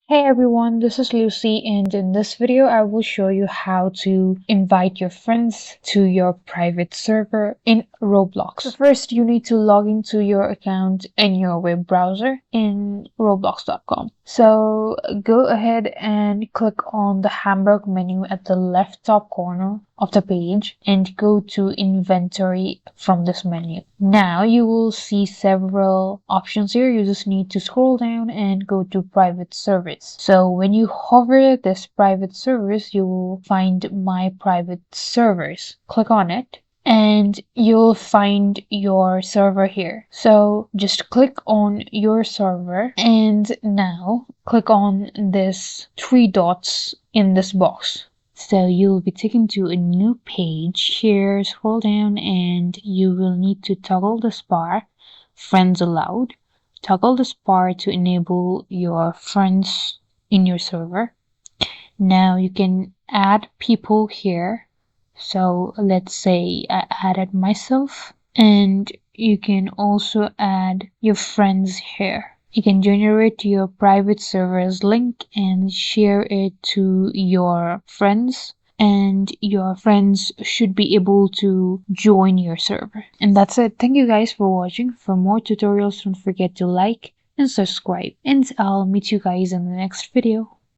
Hey everyone, this is Lucy, and in this video I will show you how to invite your friends to your private server in Roblox. So first you need to log into your account in your web browser in roblox.com. So go ahead and click on the hamburger menu at the left top corner of the page and go to inventory from this menu. Now you will see several options here. You just need to scroll down and go to private service. So when you hover this private service, you will find my private servers. Click on it and you'll find your server here. So just click on your server and now click on this three dots in this box. So you'll be taken to a new page. Here, scroll down and you will need to toggle this bar, friends allowed. Toggle this bar to enable your friends in your server. Now you can add people here. So let's say I added myself, and you can also add your friends here. You can generate your private server's link and share it to your friends, and your friends should be able to join your server. And that's it. Thank you guys for watching. For more tutorials, don't forget to like and subscribe, and I'll meet you guys in the next video.